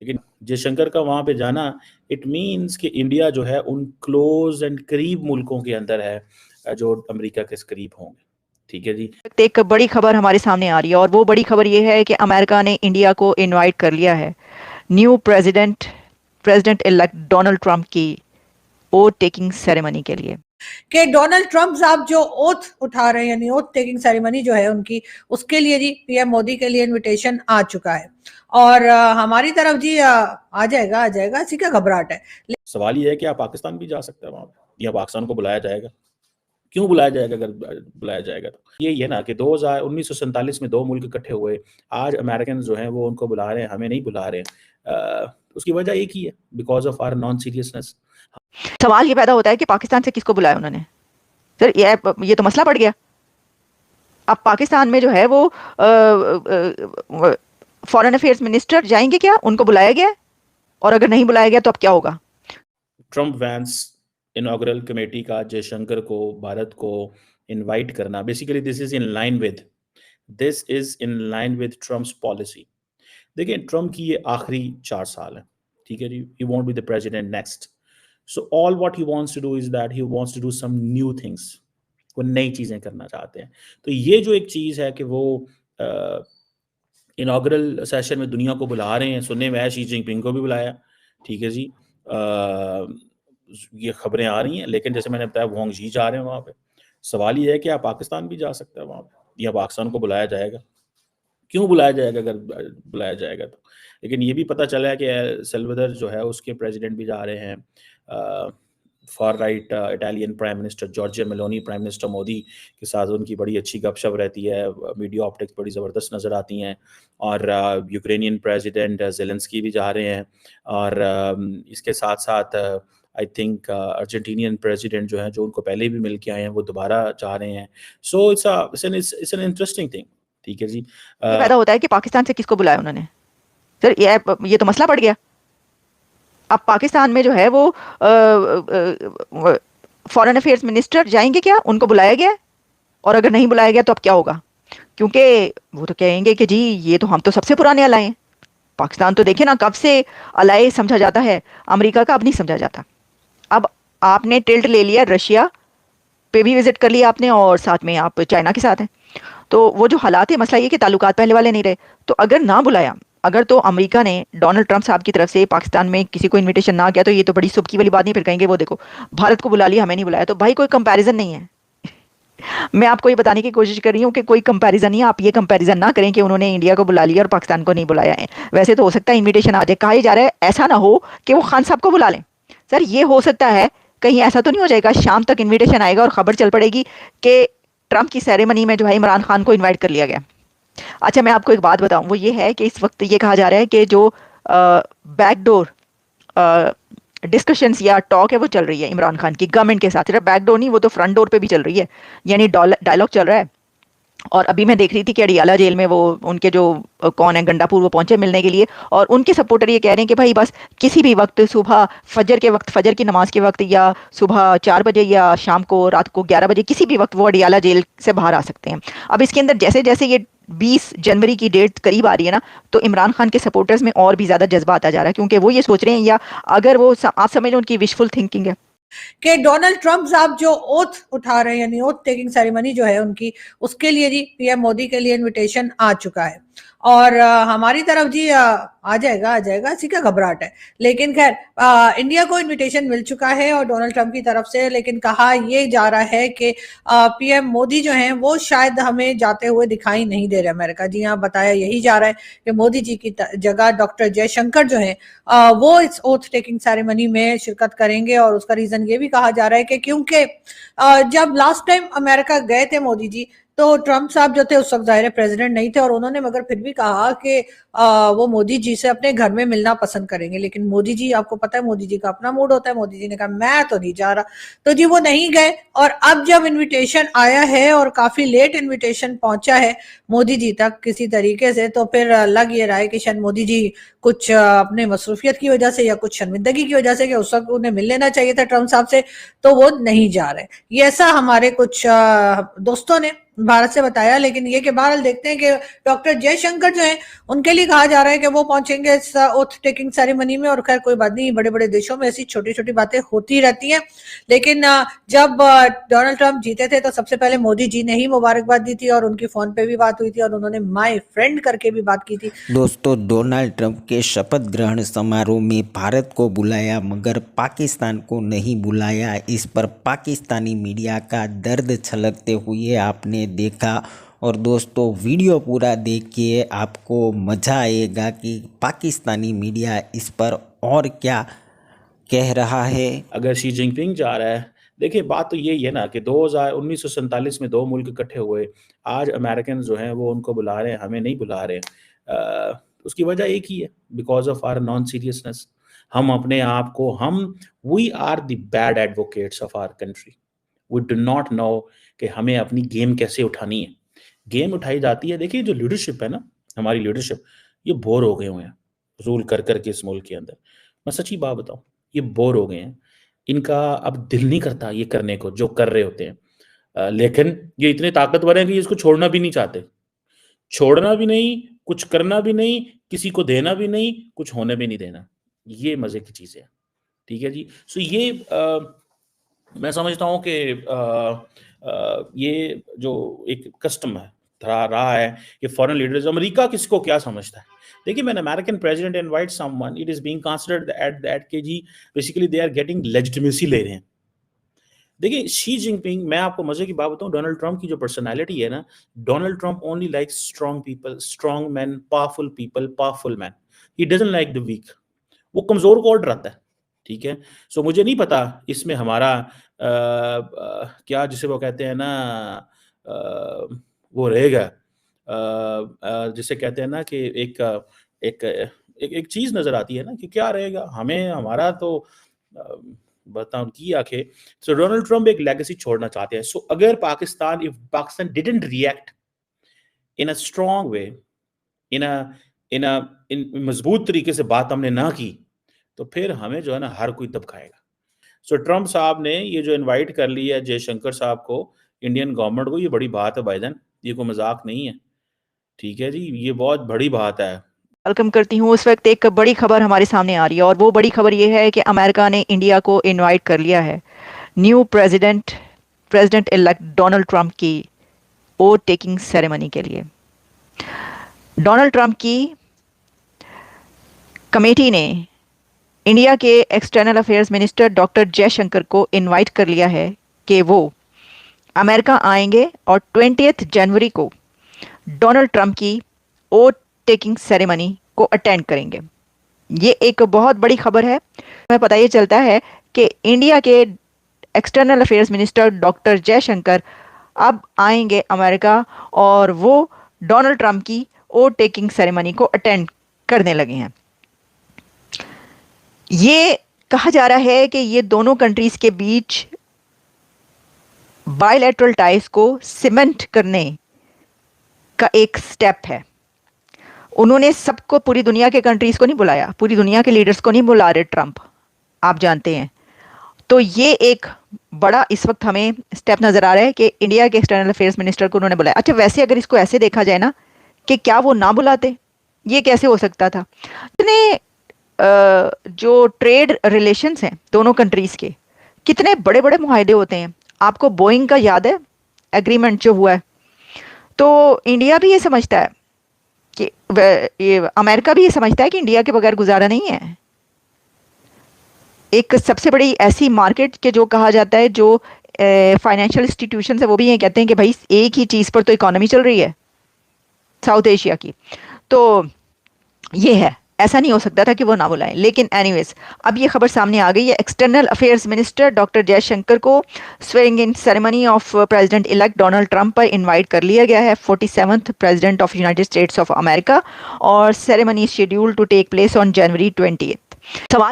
लेकिन जयशंकर का वहाँ पे जाना इट मीन्स कि इंडिया जो है उन क्लोज एंड करीब मुल्कों के अंदर है जो अमेरिका के करीब होंगे। ठीक है जी। एक बड़ी खबर हमारे सामने आ रही है और वो बड़ी खबर ये है कि अमेरिका ने इंडिया को इनवाइट कर लिया है new president elect Donald Trump की ओथ टेकिंग सेरेमनी के लिए। कि डोनाल्ड ट्रंप साहब जो ओथ उठा रहे हैं यानी ओथ टेकिंग सेरेमनी जो है उनकी, उसके लिए जी पीएम मोदी के लिए इनविटेशन आ चुका है और हमारी तरफ जी आ जाएगा इसी का घबराहट है। सवाल ये है कि आप पाकिस्तान भी जा सकते हैं वहाँ पे या पाकिस्तान को बुलाया जाएगा? क्यों बुलाया जाएगा? अगर बुलाया जाएगा तो ये ना कि 1947 में दो मुल्क इकट्ठे हुए, आज अमेरिकन जो हैं वो उनको बुला रहे हैं, हमें नहीं बुला रहे हैं। उसकी वजह एक ही है, because of our non seriousness. सवाल ये पैदा होता है कि पाकिस्तान से किसको बुलाया उन्होंने? सर ये तो मसला पड़ गया। अब पाकिस्तान में जो है वो फॉरेन अफेयर्स मिनिस्टर जाएंगे क्या? उनको बुलाया गया और अगर नहीं बुलाया गया तो अब क्या होगा? ट्रंप वैंस इनॉग्रल कमेटी का जयशंकर को, भारत को इनवाइट करना, basically this is in line with Trump's policy. देखिए ट्रम्प की ये आखिरी 4 साल है, ठीक है जी। He won't be the president next, so all what he wants to do is that he wants to do some new things. वो नई चीज़ें करना चाहते हैं। तो ये जो एक चीज़ है कि वो इनॉग्रल सेशन में दुनिया को बुला रहे हैं, सुनने में आया शी जिनपिंग को भी बुलाया, ठीक है जी। ये खबरें आ रही हैं, लेकिन जैसे मैंने बताया वोंग जी जा रहे हैं वहाँ पे। सवाल ये है कि आप पाकिस्तान भी जा सकते हैं वहाँ पे या पाकिस्तान को बुलाया जाएगा? क्यों बुलाया जाएगा अगर बुलाया जाएगा तो? लेकिन ये भी पता चला है कि सेल्वाडोर जो है उसके प्रेसिडेंट भी जा रहे हैं। For right Italian prime minister Giorgia Meloni, prime minister Modi के साथ उनकी बड़ी अच्छी गपशप रहती है, मीडिया ऑप्टिक्स बड़ी ज़बरदस्त नज़र आती हैं। और यूक्रेनियन प्रेसिडेंट ज़ेलेंस्की भी जा रहे हैं और इसके साथ साथ आई थिंक अर्जेंटीनियन प्रेसिडेंट जो हैं, जो उनको पहले भी मिल के आए हैं, वो दोबारा जा रहे हैं। So it's an interesting thing, ठीक है जी। ये पैदा होता है कि पाकिस्तान से किसको बुलाया उन्होंने? सर ये तो मसला पड़ गया। अब पाकिस्तान में जो है वो फॉरेन अफेयर्स मिनिस्टर जाएंगे क्या? उनको बुलाया गया और अगर नहीं बुलाया गया तो अब क्या होगा? क्योंकि वो तो कहेंगे कि जी ये तो हम तो सबसे पुराने अलाए हैं। पाकिस्तान तो देखे ना कब से अलाए समझा जाता है, अमेरिका का अब नहीं समझा जाता। अब आपने टिल्ट ले लिया, रशिया पे भी विजिट कर लिया आपने और साथ में आप चाइना के साथ हैं। तो वो जो हालात है, मसला ये कि ताल्लुकात पहले वाले नहीं रहे। तो अगर ना बुलाया, अगर तो अमेरिका ने डोनाल्ड ट्रंप साहब की तरफ से पाकिस्तान में किसी को इनविटेशन ना किया तो ये तो बड़ी सुबकी वाली बात नहीं। फिर कहेंगे वो देखो भारत को बुला लिया हमें नहीं बुलाया। तो भाई कोई कंपैरिजन नहीं है। मैं आपको ये बताने की कोशिश कर रही हूँ कि कोई कंपैरिजन नहीं है। आप ये कंपैरिजन ना करें कि उन्होंने इंडिया को बुला लिया और पाकिस्तान को नहीं बुलाया है। वैसे तो हो सकता है इन्विटेशन आ जाए, कहा जा रहा है ऐसा ना हो कि वो खान साहब को बुला लें। सर ये हो सकता है, कहीं ऐसा तो नहीं हो जाएगा शाम तक इन्विटेशन आएगा और खबर चल पड़ेगी कि ट्रंप की सेरेमनी में जो है इमरान खान को इन्वाइट कर लिया गया। अच्छा मैं आपको एक बात बताऊं, वो ये है कि इस वक्त ये कहा जा रहा है कि जो बैकडोर डिस्कशंस या टॉक है वो चल रही है इमरान खान की गवर्नमेंट के साथ। सिर्फ बैकडोर नहीं, वो तो फ्रंट डोर पे भी चल रही है, यानी डायलॉग चल रहा है। और अभी मैं देख रही थी कि अडियाला जेल में वो उनके जो कौन है गंडापुर, वो पहुंचे मिलने के लिए और उनके सपोर्टर ये कह रहे हैं कि भाई बस किसी भी वक्त, सुबह फजर के वक्त, फजर की नमाज के वक्त, या सुबह 4 बजे या शाम को रात को 11 बजे, किसी भी वक्त वो अडियाला जेल से बाहर आ सकते हैं। अब इसके अंदर जैसे जैसे ये 20 जनवरी की डेट करीब आ रही है ना, तो इमरान खान के सपोर्टर्स में और भी ज्यादा जज्बा आता जा रहा है, क्योंकि वो ये सोच रहे हैं, या अगर वो आप समझ लो उनकी विशफुल थिंकिंग है कि डोनाल्ड ट्रंप साहब जो ओथ उठा रहे हैं यानी ओथ टेकिंग सेरेमनी जो है उनकी, उसके लिए जी पीएम मोदी के लिए इनविटेशन आ चुका है और हमारी तरफ जी आ जाएगा इसी का घबराहट है। लेकिन खैर इंडिया को इनविटेशन मिल चुका है और डोनाल्ड ट्रंप की तरफ से, लेकिन कहा ये जा रहा है कि पीएम मोदी जो हैं वो शायद हमें जाते हुए दिखाई नहीं दे रहे अमेरिका। जी हाँ, बताया यही जा रहा है कि मोदी जी की जगह डॉक्टर जयशंकर जो है वो इस ओथ टेकिंग सेरेमनी में शिरकत करेंगे। और उसका रीजन ये भी कहा जा रहा है कि क्योंकि जब लास्ट टाइम अमेरिका गए थे मोदी जी, तो ट्रंप साहब जो थे उस वक्त जाहिर प्रेसिडेंट नहीं थे और उन्होंने मगर फिर भी कहा कि वो मोदी जी से अपने घर में मिलना पसंद करेंगे। लेकिन मोदी जी, आपको पता है मोदी जी का अपना मूड होता है, मोदी जी ने कहा मैं तो नहीं जा रहा, तो जी वो नहीं गए। और अब जब इनविटेशन आया है और काफी लेट इनविटेशन पहुंचा है मोदी जी तक किसी तरीके से, तो फिर लग ये रहा है कि शायद मोदी जी कुछ अपने मसरूफियत की वजह से या कुछ शर्मिंदगी की वजह से कि उस वक्त उन्हें मिल लेना चाहिए था ट्रम्प साहब से, तो वो नहीं जा रहे। ये ऐसा हमारे कुछ दोस्तों ने भारत से बताया। लेकिन ये कि बहरहाल देखते हैं कि डॉक्टर जयशंकर जो हैं उनके लिए कहा जा रहा है कि वो पहुंचेंगे इस ओथ टेकिंग सेरेमनी में। और खैर कोई बात नहीं, बड़े बड़े देशों में ऐसी छोटी छोटी बातें होती रहती हैं। लेकिन जब डोनाल्ड ट्रंप जीते थे तो सबसे पहले मोदी जी ने ही मुबारकबाद दी थी और उनकी फोन पे भी बात हुई थी और उन्होंने माय फ्रेंड करके भी बात की थी। दोस्तों, डोनाल्ड ट्रंप के शपथ ग्रहण समारोह में भारत को बुलाया मगर पाकिस्तान को नहीं बुलाया। इस पर पाकिस्तानी मीडिया का दर्द छलकते हुए आपने देखा। और दोस्तों, वीडियो पूरा देखिए, आपको मज़ा आएगा कि पाकिस्तानी मीडिया इस पर और क्या कह रहा है। अगर शी जिनपिंग जा रहा है, देखिए बात तो यही है ना कि 1947 में दो मुल्क इकट्ठे हुए, आज अमेरिकन जो हैं वो उनको बुला रहे हैं, हमें नहीं बुला रहे हैं। उसकी वजह एक ही है, because of our non seriousness. हम अपने आप को we are the bad advocates of our country. We do not know कि हमें अपनी गेम कैसे उठानी है। गेम उठाई जाती है, देखिए जो लीडरशिप है ना, हमारी लीडरशिप, ये बोर हो गए हुए हैं रूल कर करके इस मुल्क के अंदर। मैं सच्ची बात बताऊं, ये बोर हो गए हैं, इनका अब दिल नहीं करता ये करने को जो कर रहे होते हैं। लेकिन ये इतने ताकतवर हैं कि इसको छोड़ना भी नहीं चाहते, छोड़ना भी नहीं, कुछ करना भी नहीं, किसी को देना भी नहीं, कुछ होने भी नहीं देना। ये मजे की चीजें हैं, ठीक है जी। सो ये मैं समझता हूँ कि ये जो एक कस्टम है रहा है कि फॉरेन लीडर्स, अमेरिका किसको क्या समझता है। देखिए, when American president invites someone, it is being considered at that कि जी basically they are getting legitimacy ले रहे हैं। देखिए, शी जिनपिंग, मैं आपको मजे की बात बताऊं, डोनाल्ड ट्रंप की जो पर्सनालिटी है ना, Donald Trump only likes strong people, strong man, powerful people, powerful man. He doesn't like the weak. वो कमजोर को डराता है, ठीक है। सो मुझे नहीं पता इसमें हमारा क्या जिसे वो कहते हैं ना, वो रहेगा, जिसे कहते हैं ना कि एक एक एक, एक चीज नजर आती है ना कि क्या रहेगा हमें, हमारा तो बताऊं की आंखें। सो डोनाल्ड ट्रंप एक लेगेसी छोड़ना चाहते हैं। सो अगर Pakistan, if Pakistan didn't react in a strong way, इन मजबूत तरीके से बात हमने ना की, तो फिर हमें जो है ना हर कोई दब खाएगा। सो ट्रंप साहब ने ये जो इनवाइट कर लिया है जयशंकर साहब को, इंडियन गवर्नमेंट को, ये बड़ी बात है भाईजान, ये कोई मजाक नहीं है, ठीक है जी, ये बहुत बड़ी बात है। वेलकम करती हूँ। उस वक्त एक बड़ी खबर हमारे सामने आ रही है और वो बड़ी खबर ये है कि अमेरिका ने इंडिया को इनवाइट कर लिया है new president elect Donald Trump की ओथ टेकिंग सेरेमनी के लिए। डोनाल्ड ट्रंप की कमेटी ने इंडिया के external affairs minister doctor Jaishankar को इनवाइट कर लिया है कि वो अमेरिका आएंगे और 20 जनवरी को डोनाल्ड ट्रंप की ओथ टेकिंग सेरेमनी को अटेंड करेंगे। ये एक बहुत बड़ी खबर है। हमें पता ये चलता है कि इंडिया के external affairs minister doctor Jaishankar अब आएंगे अमेरिका और वो डोनाल्ड ट्रंप की ओथ टेकिंग सेरेमनी को अटेंड करने लगे हैं। ये कहा जा रहा है कि ये दोनों कंट्रीज के बीच बायलैटरल टाइज को सीमेंट करने का एक स्टेप है। उन्होंने सबको, पूरी दुनिया के कंट्रीज को नहीं बुलाया, पूरी दुनिया के लीडर्स को नहीं बुला रहे ट्रंप, आप जानते हैं। तो ये एक बड़ा इस वक्त हमें स्टेप नजर आ रहा है कि इंडिया के एक्सटर्नल अफेयर्स मिनिस्टर को उन्होंने बुलाया। अच्छा, वैसे अगर इसको ऐसे देखा जाए ना कि क्या वो ना बुलाते, ये कैसे हो सकता था। इतने जो ट्रेड रिलेशंस हैं दोनों कंट्रीज के, कितने बड़े बड़े मुआहदे होते हैं। आपको बोइंग का याद है एग्रीमेंट जो हुआ है, तो इंडिया भी ये समझता है कि ये अमेरिका भी ये समझता है कि इंडिया के बगैर गुजारा नहीं है। एक सबसे बड़ी ऐसी मार्केट के जो कहा जाता है, जो फाइनेंशियल इंस्टीट्यूशन है, वो भी ये कहते हैं कि भाई एक ही चीज़ पर तो इकोनॉमी चल रही है साउथ एशिया की। तो ये है, ऐसा नहीं हो सकता था कि वो ना बुलाएं। लेकिन एनीवेज, अब ये खबर सामने आ गई है। External affairs minister doctor Jaishankar को swearing in ceremony of president elect Donald Trump पर इनवाइट कर लिया गया है, 47th president of United States of America, और ceremony scheduled to take place on January 20। सवाल